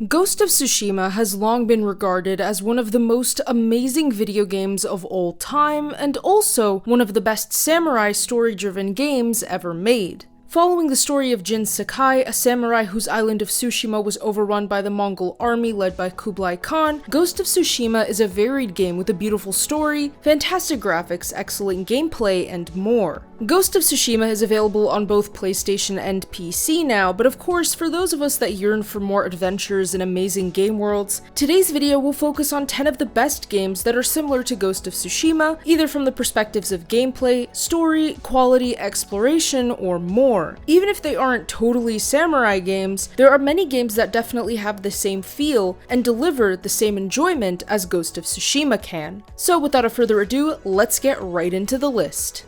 Ghost of Tsushima has long been regarded as one of the most amazing video games of all time, and also one of the best samurai story-driven games ever made. Following the story of Jin Sakai, a samurai whose island of Tsushima was overrun by the Mongol army led by Kublai Khan, Ghost of Tsushima is a varied game with a beautiful story, fantastic graphics, excellent gameplay, and more. Ghost of Tsushima is available on both PlayStation and PC now, but of course, for those of us that yearn for more adventures and amazing game worlds, today's video will focus on 10 of the best games that are similar to Ghost of Tsushima, either from the perspectives of gameplay, story, quality, exploration, or more. Even if they aren't totally samurai games, there are many games that definitely have the same feel and deliver the same enjoyment as Ghost of Tsushima can. So without further ado, let's get right into the list.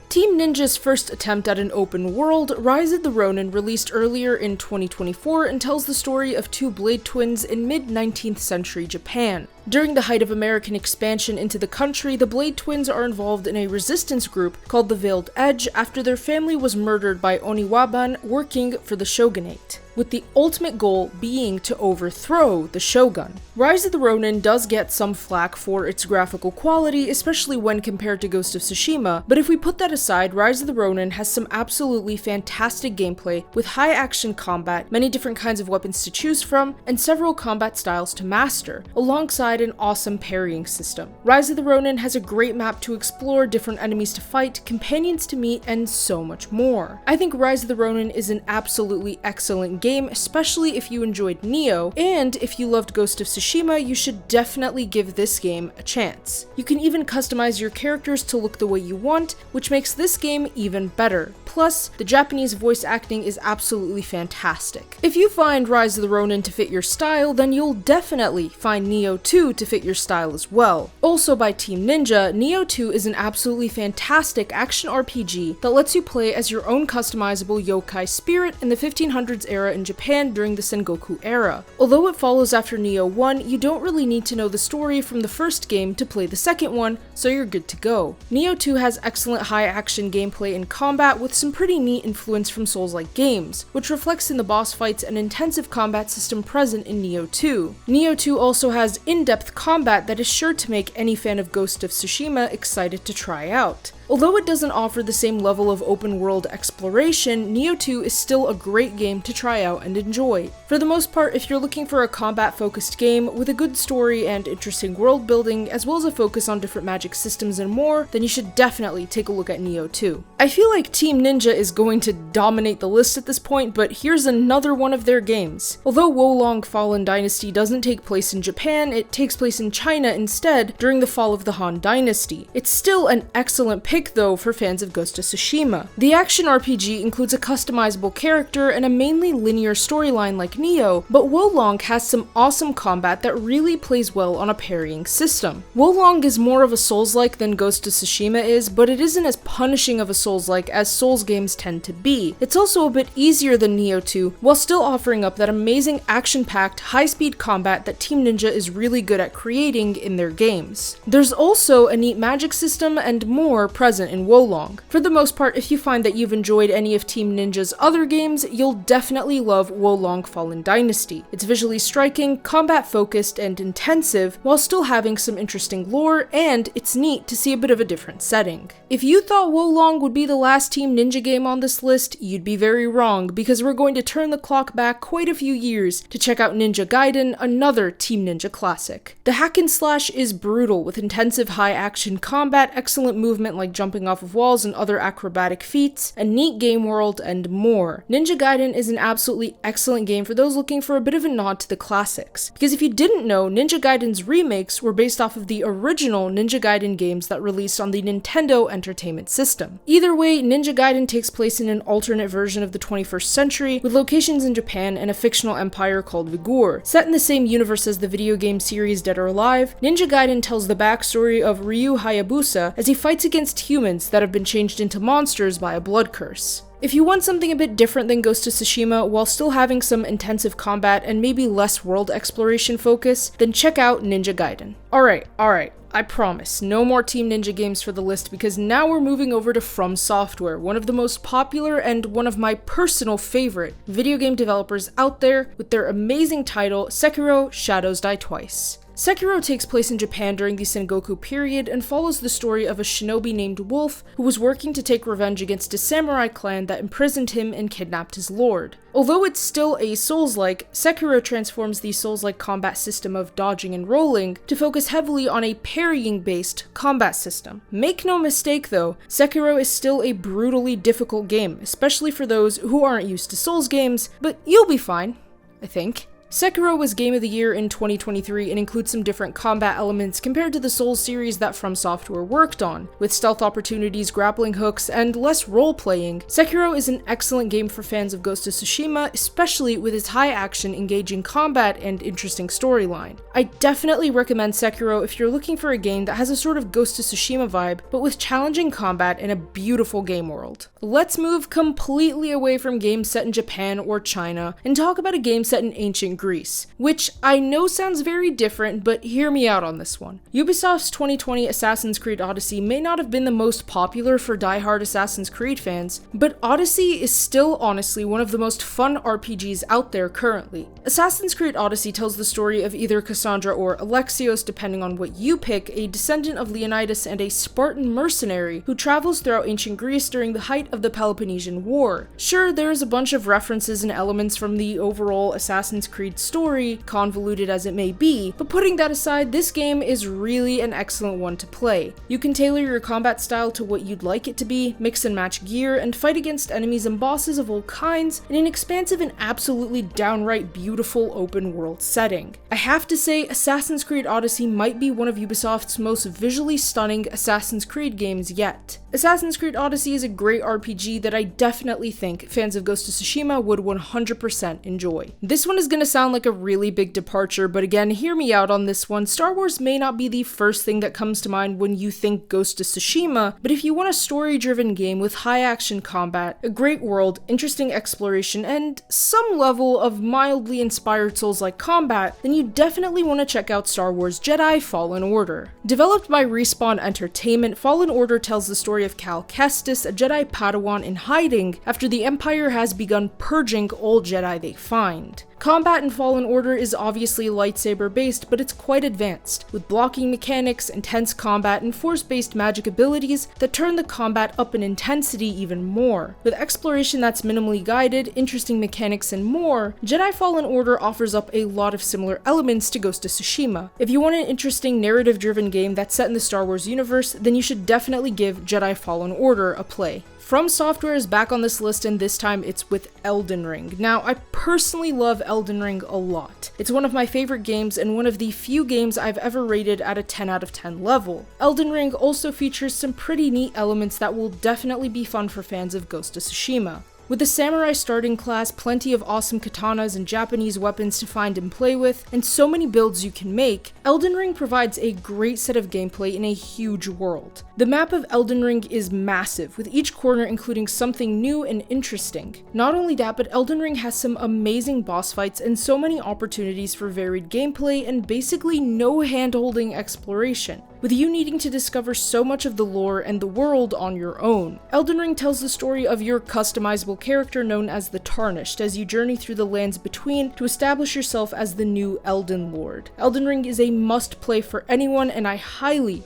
Team Ninja's first attempt at an open world, Rise of the Ronin, released earlier in 2024 and tells the story of two blade twins in mid-19th century Japan. During the height of American expansion into the country, the Blade Twins are involved in a resistance group called the Veiled Edge after their family was murdered by Oniwaban working for the shogunate, with the ultimate goal being to overthrow the shogun. Rise of the Ronin does get some flack for its graphical quality, especially when compared to Ghost of Tsushima, but if we put that aside, Rise of the Ronin has some absolutely fantastic gameplay with high action combat, many different kinds of weapons to choose from, and several combat styles to master, alongside an awesome parrying system. Rise of the Ronin has a great map to explore, different enemies to fight, companions to meet, and so much more. I think Rise of the Ronin is an absolutely excellent game, especially if you enjoyed Nioh, and if you loved Ghost of Tsushima, you should definitely give this game a chance. You can even customize your characters to look the way you want, which makes this game even better. Plus, the Japanese voice acting is absolutely fantastic. If you find Rise of the Ronin to fit your style, then you'll definitely find Nioh 2 to fit your style as well. Also by Team Ninja, Nioh 2 is an absolutely fantastic action RPG that lets you play as your own customizable yokai spirit in the 1500s era in Japan during the Sengoku era. Although it follows after Nioh 1, you don't really need to know the story from the first game to play the second one, so you're good to go. Nioh 2 has excellent high action gameplay and combat with some pretty neat influence from Souls-like games, which reflects in the boss fights and intensive combat system present in Nioh 2. Nioh 2 also has in-depth combat that is sure to make any fan of Ghost of Tsushima excited to try out. Although it doesn't offer the same level of open world exploration, Nioh 2 is still a great game to try out and enjoy. For the most part, if you're looking for a combat focused game with a good story and interesting world building, as well as a focus on different magic systems and more, then you should definitely take a look at Nioh 2. I feel like Team Ninja is going to dominate the list at this point, but here's another one of their games. Although Wolong Fallen Dynasty doesn't take place in Japan, it takes place in China instead during the fall of the Han Dynasty. It's still an excellent pick though for fans of Ghost of Tsushima. The action RPG includes a customizable character and a mainly linear storyline like Nioh, but Wolong has some awesome combat that really plays well on a parrying system. Wolong is more of a Souls-like than Ghost of Tsushima is, but it isn't as punishing of a Souls-like as Souls games tend to be. It's also a bit easier than Nioh 2, while still offering up that amazing action-packed, high-speed combat that Team Ninja is really good at creating in their games. There's also a neat magic system and more present in Wolong. For the most part, if you find that you've enjoyed any of Team Ninja's other games, you'll definitely love Wolong Fallen Dynasty. It's visually striking, combat-focused, and intensive, while still having some interesting lore, and it's neat to see a bit of a different setting. If you thought Wolong would be the last Team Ninja game on this list, you'd be very wrong, because we're going to turn the clock back quite a few years to check out Ninja Gaiden, another Team Ninja classic. The hack and slash is brutal, with intensive high-action combat, excellent movement like jumping off of walls and other acrobatic feats, a neat game world, and more. Ninja Gaiden is an absolutely excellent game for those looking for a bit of a nod to the classics, because if you didn't know, Ninja Gaiden's remakes were based off of the original Ninja Gaiden games that released on the Nintendo Entertainment System. Either way, Ninja Gaiden takes place in an alternate version of the 21st century, with locations in Japan and a fictional empire called Vigour. Set in the same universe as the video game series Dead or Alive, Ninja Gaiden tells the backstory of Ryu Hayabusa as he fights against humans that have been changed into monsters by a blood curse. If you want something a bit different than Ghost of Tsushima while still having some intensive combat and maybe less world exploration focus, then check out Ninja Gaiden. Alright, I promise, no more Team Ninja games for the list because now we're moving over to From Software, one of the most popular and one of my personal favorite video game developers out there with their amazing title, Sekiro: Shadows Die Twice. Sekiro takes place in Japan during the Sengoku period and follows the story of a shinobi named Wolf who was working to take revenge against a samurai clan that imprisoned him and kidnapped his lord. Although it's still a Souls-like, Sekiro transforms the Souls-like combat system of dodging and rolling to focus heavily on a parrying-based combat system. Make no mistake though, Sekiro is still a brutally difficult game, especially for those who aren't used to Souls games, but you'll be fine, I think. Sekiro was Game of the Year in 2023 and includes some different combat elements compared to the Souls series that From Software worked on. With stealth opportunities, grappling hooks, and less role-playing, Sekiro is an excellent game for fans of Ghost of Tsushima, especially with its high-action, engaging combat and interesting storyline. I definitely recommend Sekiro if you're looking for a game that has a sort of Ghost of Tsushima vibe, but with challenging combat and a beautiful game world. Let's move completely away from games set in Japan or China and talk about a game set in ancient Greece, which I know sounds very different, but hear me out on this one. Ubisoft's 2020 Assassin's Creed Odyssey may not have been the most popular for die-hard Assassin's Creed fans, but Odyssey is still honestly one of the most fun RPGs out there currently. Assassin's Creed Odyssey tells the story of either Cassandra or Alexios, depending on what you pick, a descendant of Leonidas and a Spartan mercenary who travels throughout ancient Greece during the height of the Peloponnesian War. Sure, there's a bunch of references and elements from the overall Assassin's Creed story, convoluted as it may be, but putting that aside, this game is really an excellent one to play. You can tailor your combat style to what you'd like it to be, mix and match gear, and fight against enemies and bosses of all kinds in an expansive and absolutely downright beautiful open world setting. I have to say, Assassin's Creed Odyssey might be one of Ubisoft's most visually stunning Assassin's Creed games yet. Assassin's Creed Odyssey is a great RPG that I definitely think fans of Ghost of Tsushima would 100% enjoy. This one is gonna sound like a really big departure, but again, hear me out on this one. Star Wars may not be the first thing that comes to mind when you think Ghost of Tsushima, but if you want a story-driven game with high-action combat, a great world, interesting exploration, and some level of mildly inspired Souls-like combat, then you definitely want to check out Star Wars Jedi Fallen Order. Developed by Respawn Entertainment, Fallen Order tells the story of Cal Kestis, a Jedi Padawan in hiding after the Empire has begun purging all Jedi they find. Combat in Fallen Order is obviously lightsaber based, but it's quite advanced, with blocking mechanics, intense combat, and force-based magic abilities that turn the combat up in intensity even more. With exploration that's minimally guided, interesting mechanics, and more, Jedi Fallen Order offers up a lot of similar elements to Ghost of Tsushima. If you want an interesting narrative-driven game that's set in the Star Wars universe, then you should definitely give Jedi Fallen Order a play. From Software is back on this list, and this time it's with Elden Ring. Now, I personally love Elden Ring a lot. It's one of my favorite games and one of the few games I've ever rated at a 10 out of 10 level. Elden Ring also features some pretty neat elements that will definitely be fun for fans of Ghost of Tsushima. With the samurai starting class, plenty of awesome katanas and Japanese weapons to find and play with, and so many builds you can make, Elden Ring provides a great set of gameplay in a huge world. The map of Elden Ring is massive, with each corner including something new and interesting. Not only that, but Elden Ring has some amazing boss fights and so many opportunities for varied gameplay and basically no hand-holding exploration, with you needing to discover so much of the lore and the world on your own. Elden Ring tells the story of your customizable character known as the Tarnished as you journey through the lands between to establish yourself as the new Elden Lord. Elden Ring is a must-play for anyone, and I highly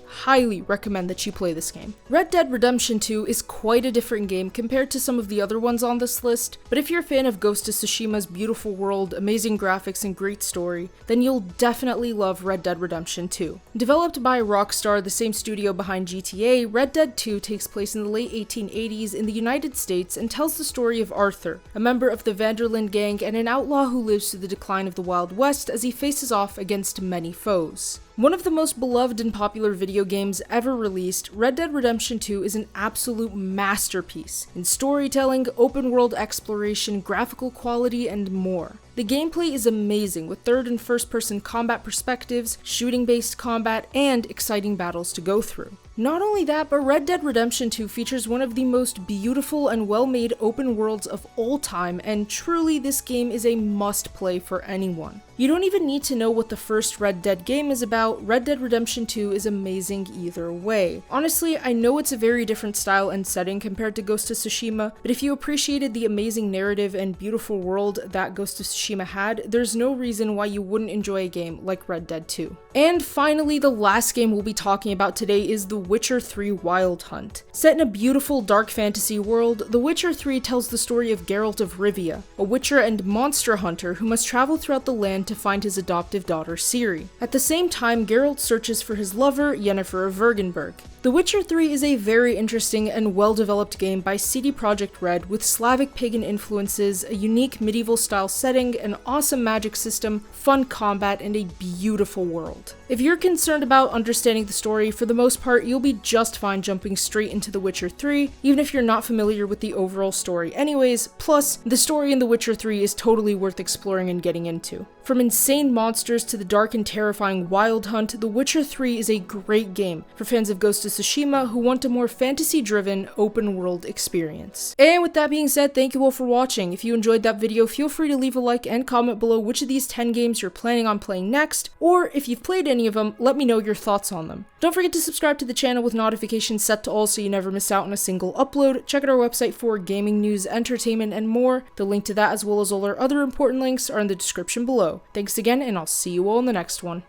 recommend that you play this game. Red Dead Redemption 2 is quite a different game compared to some of the other ones on this list, but if you're a fan of Ghost of Tsushima's beautiful world, amazing graphics, and great story, then you'll definitely love Red Dead Redemption 2. Developed by Rockstar, the same studio behind GTA, Red Dead 2 takes place in the late 1880s in the United States and tells the story of Arthur, a member of the Vanderlyn gang and an outlaw who lives through the decline of the Wild West as he faces off against many foes. One of the most beloved and popular video games ever released, Red Dead Redemption 2 is an absolute masterpiece in storytelling, open world exploration, graphical quality, and more. The gameplay is amazing, with third and first person combat perspectives, shooting based combat, and exciting battles to go through. Not only that, but Red Dead Redemption 2 features one of the most beautiful and well-made open worlds of all time, and truly this game is a must-play for anyone. You don't even need to know what the first Red Dead game is about, Red Dead Redemption 2 is amazing either way. Honestly, I know it's a very different style and setting compared to Ghost of Tsushima, but if you appreciated the amazing narrative and beautiful world that Ghost of Tsushima had, there's no reason why you wouldn't enjoy a game like Red Dead 2. And finally, the last game we'll be talking about today is The Witcher 3 Wild Hunt. Set in a beautiful dark fantasy world, The Witcher 3 tells the story of Geralt of Rivia, a witcher and monster hunter who must travel throughout the land to find his adoptive daughter Ciri. At the same time, Geralt searches for his lover, Yennefer of Vergenberg. The Witcher 3 is a very interesting and well-developed game by CD Projekt Red with Slavic pagan influences, a unique medieval-style setting, an awesome magic system, fun combat, and a beautiful world. If you're concerned about understanding the story, for the most part, you'll be just fine jumping straight into The Witcher 3, even if you're not familiar with the overall story anyways, plus, the story in The Witcher 3 is totally worth exploring and getting into. From insane monsters to the dark and terrifying Wild Hunt, The Witcher 3 is a great game for fans of Ghost of Tsushima who want a more fantasy-driven, open-world experience. And with that being said, thank you all for watching. If you enjoyed that video, feel free to leave a like and comment below which of these 10 games you're planning on playing next, or if you've played any of them, let me know your thoughts on them. Don't forget to subscribe to the channel with notifications set to all so you never miss out on a single upload. Check out our website for gaming news, entertainment, and more. The link to that as well as all our other important links are in the description below. Thanks again, and I'll see you all in the next one.